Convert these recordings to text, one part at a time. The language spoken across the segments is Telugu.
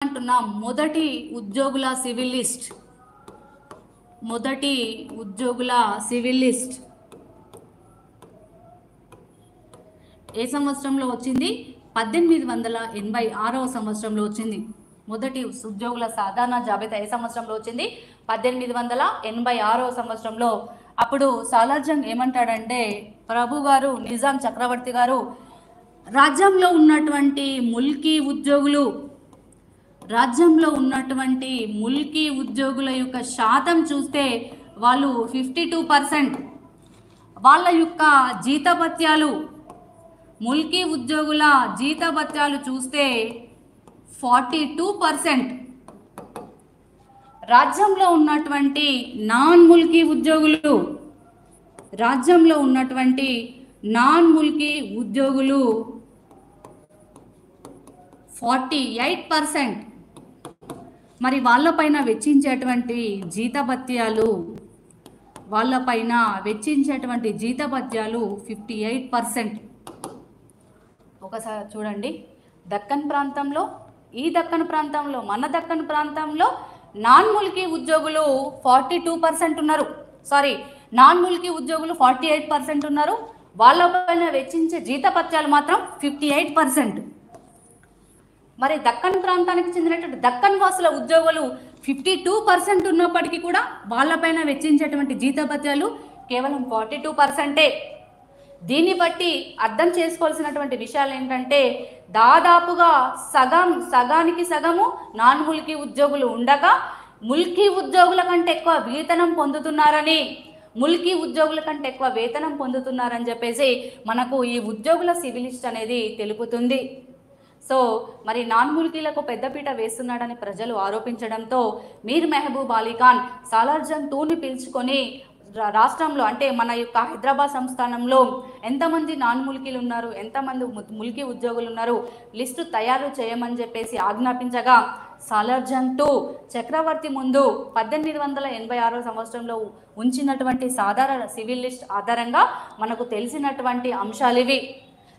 అంటున్నాం మొదటి ఉద్యోగుల సివిల్ లిస్ట్ ఏ సంవత్సరంలో వచ్చింది? 1886వ సంవత్సరంలో వచ్చింది. మొదటి ఉద్యోగుల సాధారణ జాబితా ఏ సంవత్సరంలో వచ్చింది? 1886వ సంవత్సరంలో. అప్పుడు సాలార్జంగ్ ఏమంటాడంటే, ప్రభు గారు, నిజాం చక్రవర్తి గారు రాజ్యంలో ఉన్నటువంటి ముల్కీ ఉద్యోగుల యొక్క శాతం చూస్తే వాళ్ళు 52%. వాళ్ళ యొక్క జీతభత్యాలు, ముల్కీ ఉద్యోగుల జీతభత్యాలు చూస్తే 42%. రాజ్యంలో ఉన్నటువంటి నాన్ ముల్కీ ఉద్యోగులు 48%. మరి వాళ్ళపైన వెచ్చించేటువంటి జీతభత్యాలు 58%. ఒకసారి చూడండి, దక్కన్ ప్రాంతంలో, మన దక్కన్ ప్రాంతంలో నాన్ ముల్కీ ఉద్యోగులు 42% ఉన్నారు. నాన్ ముల్కీ ఉద్యోగులు 48% ఉన్నారు. వాళ్ళపైన వెచ్చించే జీతభత్యాలు మాత్రం 58%. మరి దక్కన్ ప్రాంతానికి చెందినటువంటి దక్కన్ వాసుల ఉద్యోగులు 52% ఉన్నప్పటికీ కూడా వాళ్ళపైన వెచ్చించేటువంటి జీతభత్యాలు కేవలం 42%. దీన్ని బట్టి అర్థం చేసుకోవాల్సినటువంటి విషయాలు ఏంటంటే, దాదాపుగా సగానికి సగము నాన్ ముల్కీ ఉద్యోగులు ఉండగా ముల్కీ ఉద్యోగుల కంటే ఎక్కువ వేతనం పొందుతున్నారని చెప్పేసి మనకు ఈ ఉద్యోగుల సివిల్ లిస్ట్ అనేది తెలుపుతుంది. సో మరి నాన్ ముల్కీలకు పెద్దపీట వేస్తున్నాడని ప్రజలు ఆరోపించడంతో మీర్ మెహబూబ్ అలీ ఖాన్ సాలార్జంగ్ టూని పిలుచుకొని రాష్ట్రంలో, అంటే మన యొక్క హైదరాబాద్ సంస్థానంలో ఎంతమంది నాన్ ముల్కీలు ఉన్నారు, ఎంతమంది ముల్కీ ఉద్యోగులు ఉన్నారు, లిస్టు తయారు చేయమని చెప్పేసి ఆజ్ఞాపించగా సాలార్జంగ్ టూ చక్రవర్తి ముందు 1886వ సంవత్సరంలో ఉంచినటువంటి సాధారణ సివిల్ లిస్ట్ ఆధారంగా మనకు తెలిసినటువంటి అంశాలు ఇవి.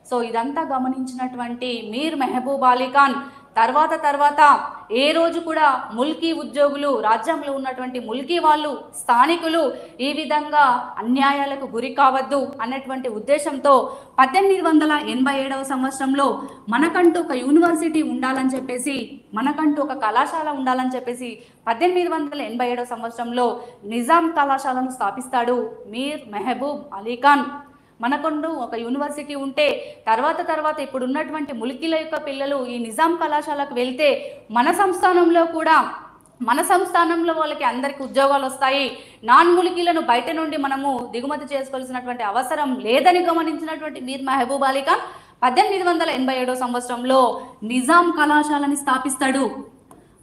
సో ఇదంతా గమనించినటువంటి మీర్ మెహబూబ్ అలీ ఖాన్ తర్వాత ఏ రోజు కూడా ముల్కీ ఉద్యోగులు, రాజ్యంలో ఉన్నటువంటి ముల్కీ వాళ్ళు, స్థానికులు ఈ విధంగా అన్యాయాలకు గురి కావద్దు అన్నటువంటి ఉద్దేశంతో 1887వ సంవత్సరంలో మనకంటూ ఒక యూనివర్సిటీ ఉండాలని చెప్పేసి, మనకంటూ ఒక కళాశాల ఉండాలని చెప్పేసి 1887వ సంవత్సరంలో నిజాం కళాశాలను స్థాపిస్తాడు మీర్ మెహబూబ్ అలీ ఖాన్. మనకంటూ ఒక యూనివర్సిటీ ఉంటే తర్వాత ఇప్పుడు ఉన్నటువంటి ముల్కీల యొక్క పిల్లలు ఈ నిజాం కళాశాలకు వెళ్తే మన సంస్థానంలో వాళ్ళకి అందరికీ ఉద్యోగాలు వస్తాయి, నాన్ ముల్కీలను బయట నుండి మనము దిగుమతి చేసుకోవాల్సినటువంటి అవసరం లేదని గమనించినటువంటి మీర్ మెహబూబ్ అలీ ఖాన్ 1887వ సంవత్సరంలో నిజాం కళాశాలని స్థాపిస్తాడు.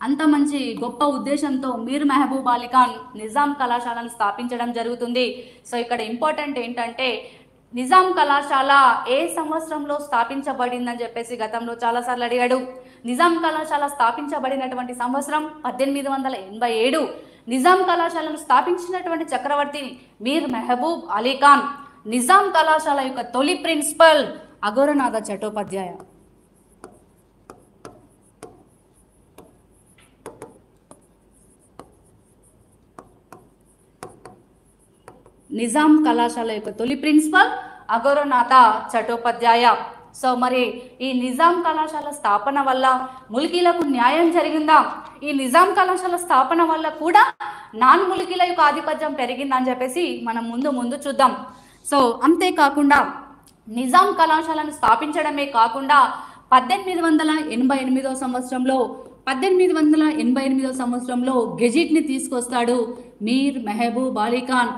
అంత మంచి గొప్ప ఉద్దేశంతో మీర్ మెహబూబ్ అలీ ఖాన్ నిజాం కళాశాలను స్థాపించడం జరుగుతుంది. సో ఇక్కడ ఇంపార్టెంట్ ఏంటంటే, నిజాం కళాశాల ఏ సంవత్సరంలో స్థాపించబడిందని చెప్పేసి గతంలో చాలాసార్లు అడిగాడు. నిజాం కళాశాల స్థాపించబడినటువంటి సంవత్సరం 1887. నిజాం కళాశాలను స్థాపించినటువంటి చక్రవర్తి మీర్ మెహబూబ్ అలీ ఖాన్. నిజాం కళాశాల యొక్క తొలి ప్రిన్సిపల్ అఘోరనాథ చట్టోపాధ్యాయ. నిజాం కళాశాల యొక్క తొలి ప్రిన్సిపల్ అఘోరనాథ చట్టోపాధ్యాయ. సో మరి ఈ నిజాం కళాశాల స్థాపన వల్ల ముల్కీలకు న్యాయం జరిగిందా? ఈ నిజాం కళాశాల స్థాపన వల్ల కూడా నాన్ ముల్కీల యొక్క ఆధిపత్యం పెరిగిందని చెప్పేసి మనం ముందు చూద్దాం. సో అంతేకాకుండా నిజాం కళాశాలను స్థాపించడమే కాకుండా 1888వ సంవత్సరంలో గెజిట్ని తీసుకొస్తాడు మీర్ మెహబూబ్ అలీ ఖాన్.